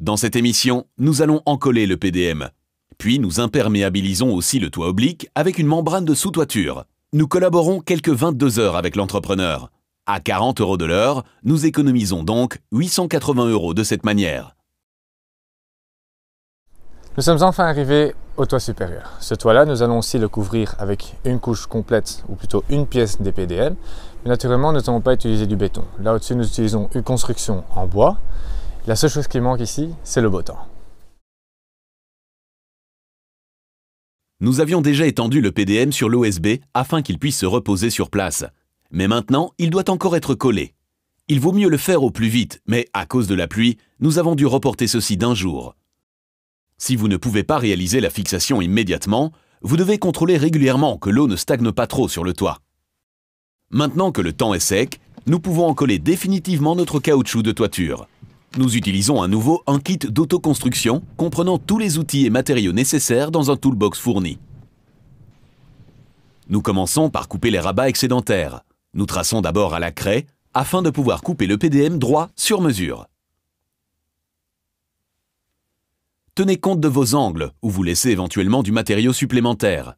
Dans cette émission, nous allons encoller le PDM. Puis nous imperméabilisons aussi le toit oblique avec une membrane de sous-toiture. Nous collaborons quelques 22 heures avec l'entrepreneur. À 40 € de l'heure, nous économisons donc 880 € de cette manière. Nous sommes enfin arrivés au toit supérieur. Ce toit-là, nous allons aussi le couvrir avec une couche complète, ou plutôt une pièce des PDM. Mais naturellement, nous n'allons pas utiliser du béton. Là au-dessus, nous utilisons une construction en bois. La seule chose qui manque ici, c'est le beau temps. Nous avions déjà étendu le PDM sur l'OSB afin qu'il puisse se reposer sur place. Mais maintenant, il doit encore être collé. Il vaut mieux le faire au plus vite, mais à cause de la pluie, nous avons dû reporter ceci d'1 jour. Si vous ne pouvez pas réaliser la fixation immédiatement, vous devez contrôler régulièrement que l'eau ne stagne pas trop sur le toit. Maintenant que le temps est sec, nous pouvons encoller définitivement notre caoutchouc de toiture. Nous utilisons à nouveau un kit d'autoconstruction comprenant tous les outils et matériaux nécessaires dans un toolbox fourni. Nous commençons par couper les rabats excédentaires. Nous traçons d'abord à la craie afin de pouvoir couper le PDM droit sur mesure. Tenez compte de vos angles ou vous laissez éventuellement du matériau supplémentaire.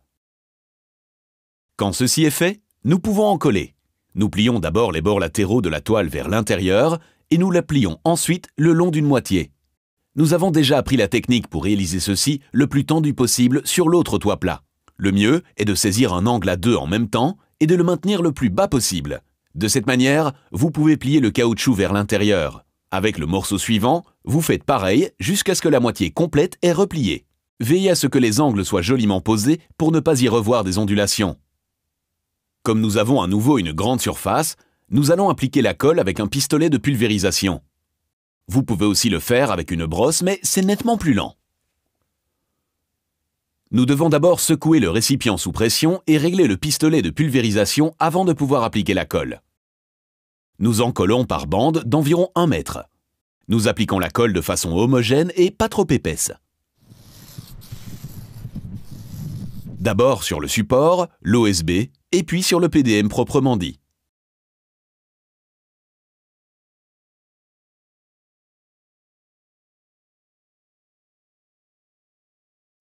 Quand ceci est fait, nous pouvons encoller. Nous plions d'abord les bords latéraux de la toile vers l'intérieur et nous la plions ensuite le long d'une moitié. Nous avons déjà appris la technique pour réaliser ceci le plus tendu possible sur l'autre toit plat. Le mieux est de saisir un angle à 2 en même temps et de le maintenir le plus bas possible. De cette manière, vous pouvez plier le caoutchouc vers l'intérieur. Avec le morceau suivant, vous faites pareil jusqu'à ce que la moitié complète est repliée. Veillez à ce que les angles soient joliment posés pour ne pas y revoir des ondulations. Comme nous avons à nouveau une grande surface, nous allons appliquer la colle avec un pistolet de pulvérisation. Vous pouvez aussi le faire avec une brosse, mais c'est nettement plus lent. Nous devons d'abord secouer le récipient sous pression et régler le pistolet de pulvérisation avant de pouvoir appliquer la colle. Nous en collons par bande d'environ 1 mètre. Nous appliquons la colle de façon homogène et pas trop épaisse. D'abord sur le support, l'OSB, et puis sur le PDM proprement dit.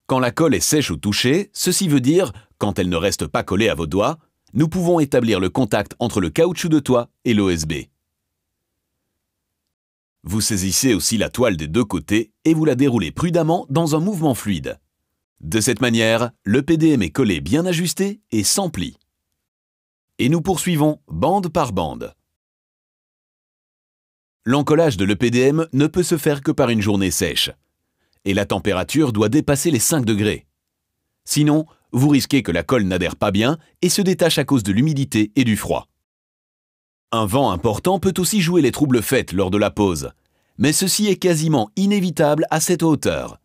Quand la colle est sèche au toucher, ceci veut dire, quand elle ne reste pas collée à vos doigts, nous pouvons établir le contact entre le caoutchouc de toit et l'OSB. Vous saisissez aussi la toile des 2 côtés et vous la déroulez prudemment dans un mouvement fluide. De cette manière, le PDM est collé bien ajusté et sans plis. Et nous poursuivons bande par bande. L'encollage de l'EPDM ne peut se faire que par une journée sèche. Et la température doit dépasser les 5 degrés. Sinon, vous risquez que la colle n'adhère pas bien et se détache à cause de l'humidité et du froid. Un vent important peut aussi jouer les troubles faits lors de la pose, mais ceci est quasiment inévitable à cette hauteur.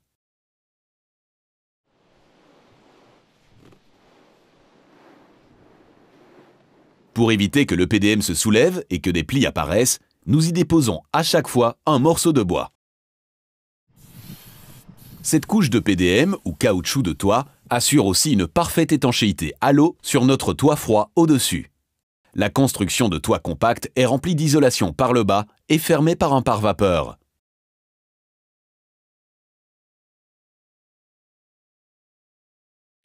Pour éviter que le PDM se soulève et que des plis apparaissent, nous y déposons à chaque fois un morceau de bois. Cette couche de PDM ou caoutchouc de toit assure aussi une parfaite étanchéité à l'eau sur notre toit froid au-dessus. La construction de toit compact est remplie d'isolation par le bas et fermée par un pare-vapeur.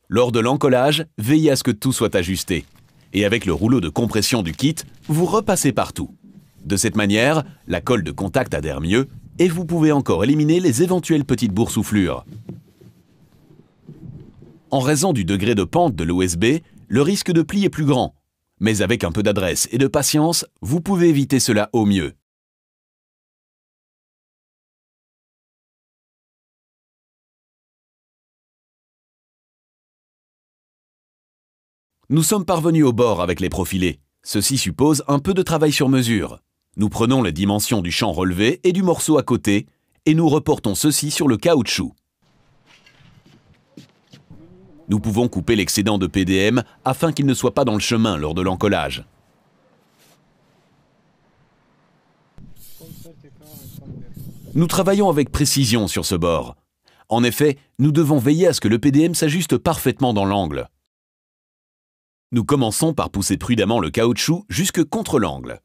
Lors de l'encollage, veillez à ce que tout soit ajusté. Et avec le rouleau de compression du kit, vous repassez partout. De cette manière, la colle de contact adhère mieux et vous pouvez encore éliminer les éventuelles petites boursouflures. En raison du degré de pente de l'OSB, le risque de pli est plus grand. Mais avec un peu d'adresse et de patience, vous pouvez éviter cela au mieux. Nous sommes parvenus au bord avec les profilés. Ceci suppose un peu de travail sur mesure. Nous prenons les dimensions du champ relevé et du morceau à côté et nous reportons ceci sur le caoutchouc. Nous pouvons couper l'excédent de PDM afin qu'il ne soit pas dans le chemin lors de l'encollage. Nous travaillons avec précision sur ce bord. En effet, nous devons veiller à ce que le PDM s'ajuste parfaitement dans l'angle. Nous commençons par pousser prudemment le caoutchouc jusque contre l'angle.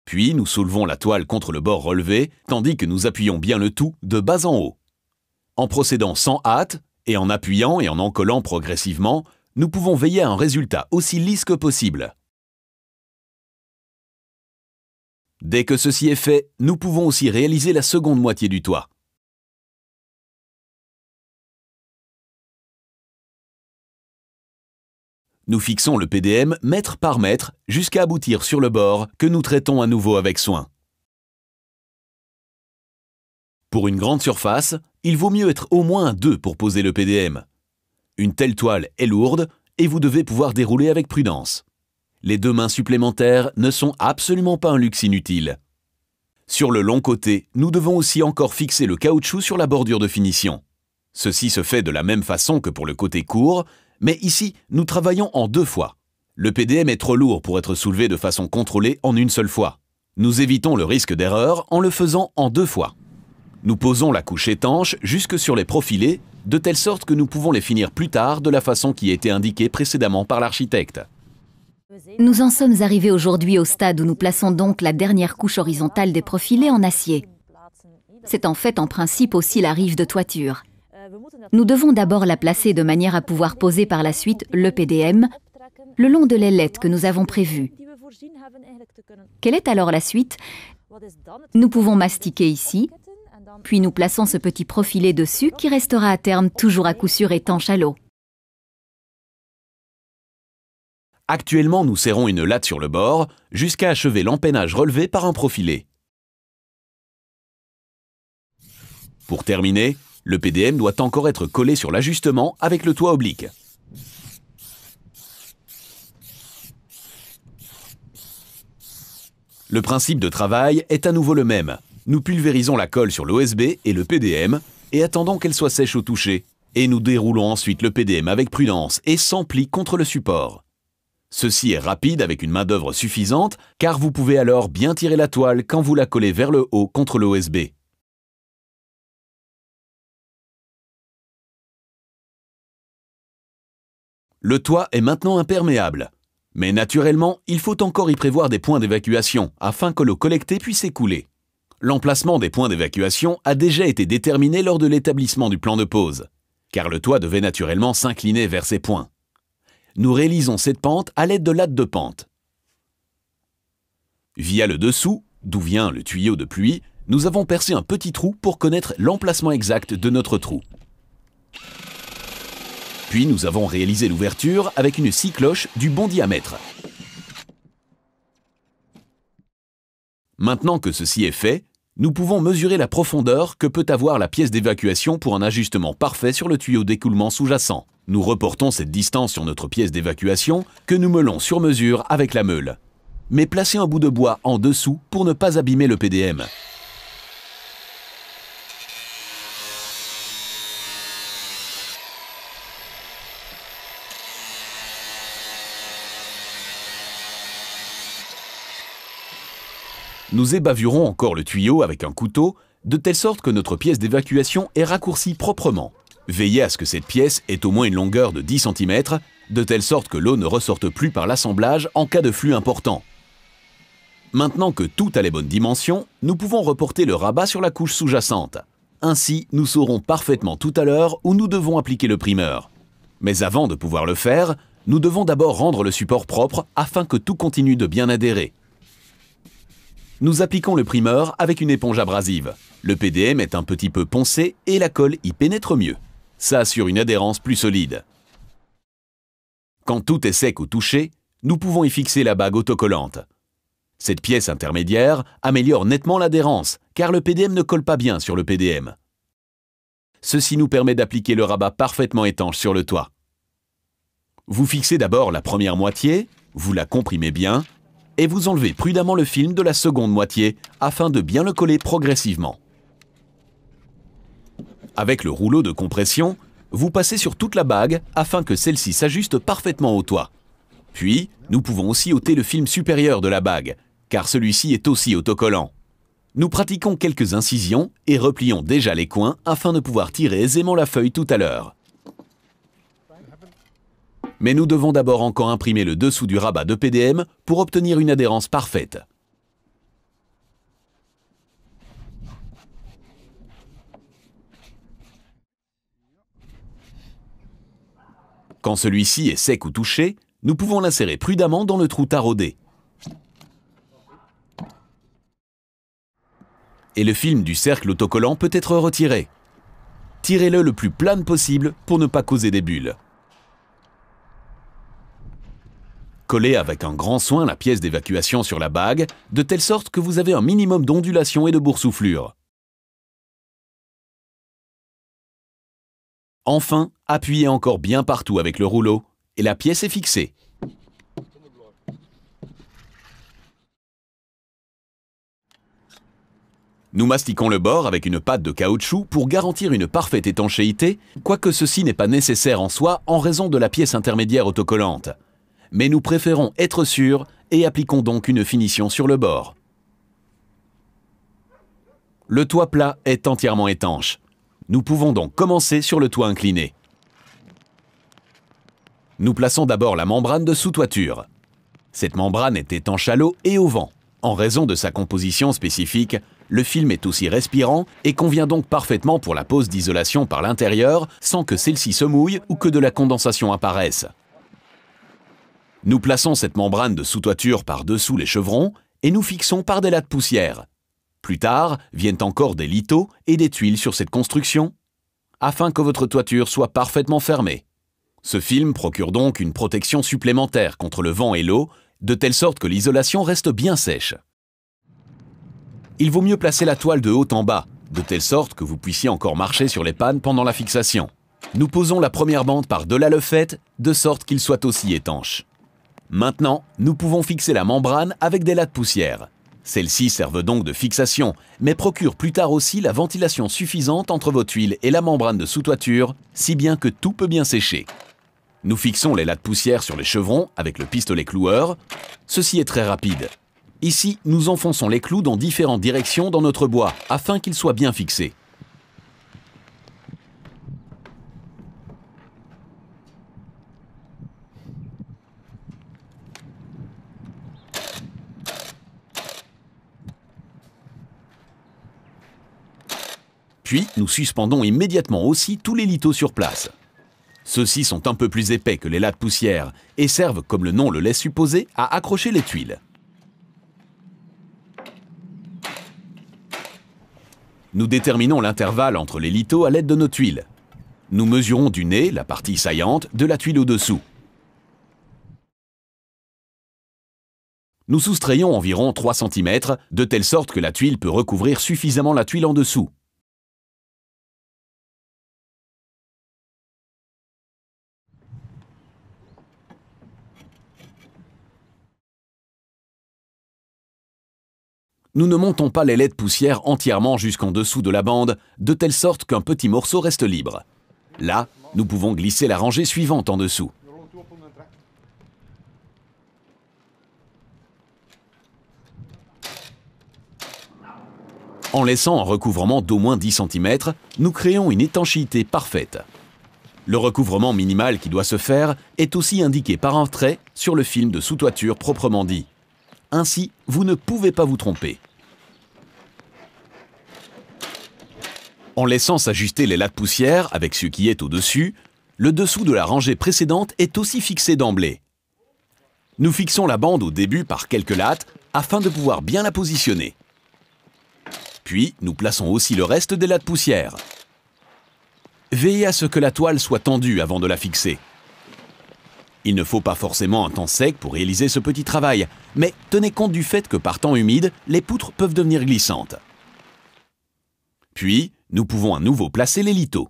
Puis nous soulevons la toile contre le bord relevé, tandis que nous appuyons bien le tout de bas en haut. En procédant sans hâte, et en appuyant et en encollant progressivement, nous pouvons veiller à un résultat aussi lisse que possible. Dès que ceci est fait, nous pouvons aussi réaliser la seconde moitié du toit. Nous fixons le PDM mètre par mètre jusqu'à aboutir sur le bord que nous traitons à nouveau avec soin. Pour une grande surface, il vaut mieux être au moins à 2 pour poser le PDM. Une telle toile est lourde et vous devez pouvoir dérouler avec prudence. Les 2 mains supplémentaires ne sont absolument pas un luxe inutile. Sur le long côté, nous devons aussi encore fixer le caoutchouc sur la bordure de finition. Ceci se fait de la même façon que pour le côté court, mais ici, nous travaillons en 2 fois. Le PDM est trop lourd pour être soulevé de façon contrôlée en une seule fois. Nous évitons le risque d'erreur en le faisant en 2 fois. Nous posons la couche étanche jusque sur les profilés, de telle sorte que nous pouvons les finir plus tard de la façon qui a été indiquée précédemment par l'architecte. Nous en sommes arrivés aujourd'hui au stade où nous plaçons donc la dernière couche horizontale des profilés en acier. C'est en fait en principe aussi la rive de toiture. Nous devons d'abord la placer de manière à pouvoir poser par la suite le PDM le long de l'ailette que nous avons prévue. Quelle est alors la suite? Nous pouvons mastiquer ici, puis nous plaçons ce petit profilé dessus qui restera à terme toujours à coup sûr étanche à l'eau. Actuellement, nous serrons une latte sur le bord jusqu'à achever l'empennage relevé par un profilé. Pour terminer, le PDM doit encore être collé sur l'ajustement avec le toit oblique. Le principe de travail est à nouveau le même. Nous pulvérisons la colle sur l'OSB et le PDM et attendons qu'elle soit sèche au toucher. Et nous déroulons ensuite le PDM avec prudence et sans pli contre le support. Ceci est rapide avec une main-d'œuvre suffisante car vous pouvez alors bien tirer la toile quand vous la collez vers le haut contre l'OSB. Le toit est maintenant imperméable. Mais naturellement, il faut encore y prévoir des points d'évacuation afin que l'eau collectée puisse s'écouler. L'emplacement des points d'évacuation a déjà été déterminé lors de l'établissement du plan de pose, car le toit devait naturellement s'incliner vers ces points. Nous réalisons cette pente à l'aide de lattes de pente. Via le dessous, d'où vient le tuyau de pluie, nous avons percé un petit trou pour connaître l'emplacement exact de notre trou. Puis nous avons réalisé l'ouverture avec une scie cloche du bon diamètre. Maintenant que ceci est fait, nous pouvons mesurer la profondeur que peut avoir la pièce d'évacuation pour un ajustement parfait sur le tuyau d'écoulement sous-jacent. Nous reportons cette distance sur notre pièce d'évacuation que nous meulons sur mesure avec la meule. Mais placez un bout de bois en dessous pour ne pas abîmer le PDM. Nous ébavurons encore le tuyau avec un couteau, de telle sorte que notre pièce d'évacuation est raccourcie proprement. Veillez à ce que cette pièce ait au moins une longueur de 10 cm, de telle sorte que l'eau ne ressorte plus par l'assemblage en cas de flux important. Maintenant que tout a les bonnes dimensions, nous pouvons reporter le rabat sur la couche sous-jacente. Ainsi, nous saurons parfaitement tout à l'heure où nous devons appliquer le primeur. Mais avant de pouvoir le faire, nous devons d'abord rendre le support propre afin que tout continue de bien adhérer. Nous appliquons le primeur avec une éponge abrasive. Le PDM est un petit peu poncé et la colle y pénètre mieux. Ça assure une adhérence plus solide. Quand tout est sec au toucher, nous pouvons y fixer la bague autocollante. Cette pièce intermédiaire améliore nettement l'adhérence, car le PDM ne colle pas bien sur le PDM. Ceci nous permet d'appliquer le rabat parfaitement étanche sur le toit. Vous fixez d'abord la première moitié, vous la comprimez bien, et vous enlevez prudemment le film de la seconde moitié afin de bien le coller progressivement. Avec le rouleau de compression, vous passez sur toute la bague afin que celle-ci s'ajuste parfaitement au toit. Puis, nous pouvons aussi ôter le film supérieur de la bague, car celui-ci est aussi autocollant. Nous pratiquons quelques incisions et replions déjà les coins afin de pouvoir tirer aisément la feuille tout à l'heure. Mais nous devons d'abord encore imprimer le dessous du rabat de PDM pour obtenir une adhérence parfaite. Quand celui-ci est sec ou touché, nous pouvons l'insérer prudemment dans le trou taraudé. Et le film du cercle autocollant peut être retiré. Tirez-le le plus plane possible pour ne pas causer des bulles. Collez avec un grand soin la pièce d'évacuation sur la bague, de telle sorte que vous avez un minimum d'ondulation et de boursouflure. Enfin, appuyez encore bien partout avec le rouleau et la pièce est fixée. Nous mastiquons le bord avec une pâte de caoutchouc pour garantir une parfaite étanchéité, quoique ceci n'est pas nécessaire en soi en raison de la pièce intermédiaire autocollante. Mais nous préférons être sûrs et appliquons donc une finition sur le bord. Le toit plat est entièrement étanche. Nous pouvons donc commencer sur le toit incliné. Nous plaçons d'abord la membrane de sous-toiture. Cette membrane est étanche à l'eau et au vent. En raison de sa composition spécifique, le film est aussi respirant et convient donc parfaitement pour la pose d'isolation par l'intérieur sans que celle-ci se mouille ou que de la condensation apparaisse. Nous plaçons cette membrane de sous-toiture par-dessous les chevrons et nous fixons par des lattes poussière. Plus tard, viennent encore des lithos et des tuiles sur cette construction, afin que votre toiture soit parfaitement fermée. Ce film procure donc une protection supplémentaire contre le vent et l'eau, de telle sorte que l'isolation reste bien sèche. Il vaut mieux placer la toile de haut en bas, de telle sorte que vous puissiez encore marcher sur les pannes pendant la fixation. Nous posons la première bande par-delà le faîte, de sorte qu'il soit aussi étanche. Maintenant, nous pouvons fixer la membrane avec des lattes poussière. Celles-ci servent donc de fixation, mais procurent plus tard aussi la ventilation suffisante entre vos tuiles et la membrane de sous-toiture, si bien que tout peut bien sécher. Nous fixons les lattes poussière sur les chevrons avec le pistolet cloueur. Ceci est très rapide. Ici, nous enfonçons les clous dans différentes directions dans notre bois, afin qu'ils soient bien fixés. Puis, nous suspendons immédiatement aussi tous les lithos sur place. Ceux-ci sont un peu plus épais que les lattes poussière et servent, comme le nom le laisse supposer, à accrocher les tuiles. Nous déterminons l'intervalle entre les lithos à l'aide de nos tuiles. Nous mesurons du nez, la partie saillante, de la tuile au-dessous. Nous soustrayons environ 3 cm, de telle sorte que la tuile peut recouvrir suffisamment la tuile en dessous. Nous ne montons pas les laies de poussière entièrement jusqu'en dessous de la bande, de telle sorte qu'un petit morceau reste libre. Là, nous pouvons glisser la rangée suivante en dessous. En laissant un recouvrement d'au moins 10 cm, nous créons une étanchéité parfaite. Le recouvrement minimal qui doit se faire est aussi indiqué par un trait sur le film de sous-toiture proprement dit. Ainsi, vous ne pouvez pas vous tromper. En laissant s'ajuster les lattes poussière avec ce qui est au-dessus, le dessous de la rangée précédente est aussi fixé d'emblée. Nous fixons la bande au début par quelques lattes afin de pouvoir bien la positionner. Puis, nous plaçons aussi le reste des lattes poussière. Veillez à ce que la toile soit tendue avant de la fixer. Il ne faut pas forcément un temps sec pour réaliser ce petit travail, mais tenez compte du fait que par temps humide, les poutres peuvent devenir glissantes. Puis, nous pouvons à nouveau placer les lithos.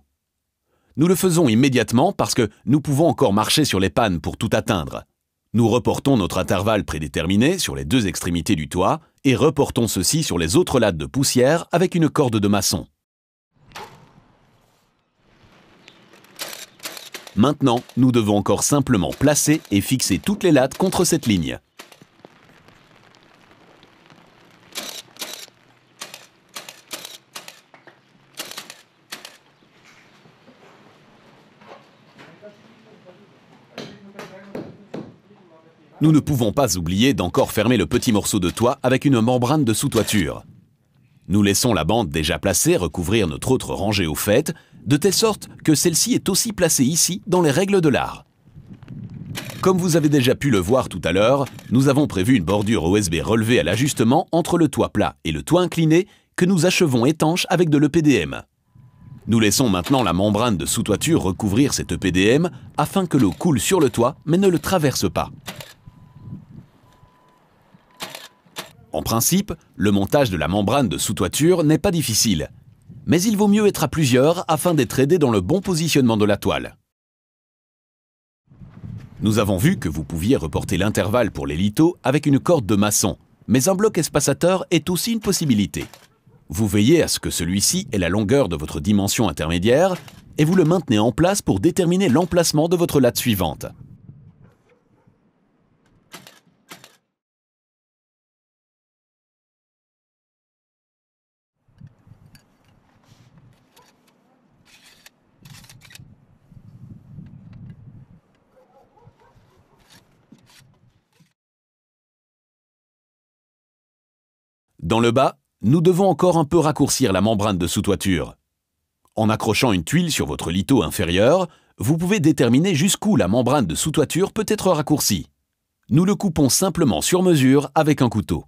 Nous le faisons immédiatement parce que nous pouvons encore marcher sur les pannes pour tout atteindre. Nous reportons notre intervalle prédéterminé sur les 2 extrémités du toit et reportons ceci sur les autres lattes de poussière avec une corde de maçon. Maintenant, nous devons encore simplement placer et fixer toutes les lattes contre cette ligne. Nous ne pouvons pas oublier d'encore fermer le petit morceau de toit avec une membrane de sous-toiture. Nous laissons la bande déjà placée recouvrir notre autre rangée au faîte, de telle sorte que celle-ci est aussi placée ici dans les règles de l'art. Comme vous avez déjà pu le voir tout à l'heure, nous avons prévu une bordure OSB relevée à l'ajustement entre le toit plat et le toit incliné que nous achevons étanche avec de l'EPDM. Nous laissons maintenant la membrane de sous-toiture recouvrir cet EPDM afin que l'eau coule sur le toit mais ne le traverse pas. En principe, le montage de la membrane de sous-toiture n'est pas difficile, mais il vaut mieux être à plusieurs afin d'être aidé dans le bon positionnement de la toile. Nous avons vu que vous pouviez reporter l'intervalle pour les lithos avec une corde de maçon, mais un bloc espacateur est aussi une possibilité. Vous veillez à ce que celui-ci ait la longueur de votre dimension intermédiaire et vous le maintenez en place pour déterminer l'emplacement de votre latte suivante. Dans le bas, nous devons encore un peu raccourcir la membrane de sous-toiture. En accrochant une tuile sur votre litho inférieur, vous pouvez déterminer jusqu'où la membrane de sous-toiture peut être raccourcie. Nous le coupons simplement sur mesure avec un couteau.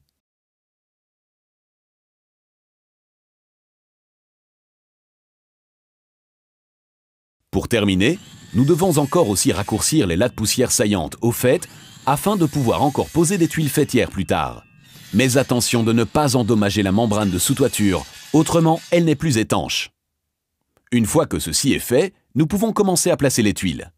Pour terminer, nous devons encore aussi raccourcir les lattes poussières saillantes au fait afin de pouvoir encore poser des tuiles faîtières plus tard. Mais attention de ne pas endommager la membrane de sous-toiture, autrement elle n'est plus étanche. Une fois que ceci est fait, nous pouvons commencer à placer les tuiles.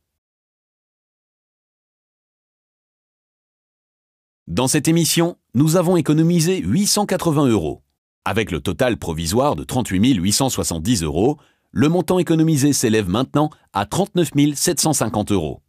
Dans cette émission, nous avons économisé 880 €. Avec le total provisoire de 38 870 €, le montant économisé s'élève maintenant à 39 750 €.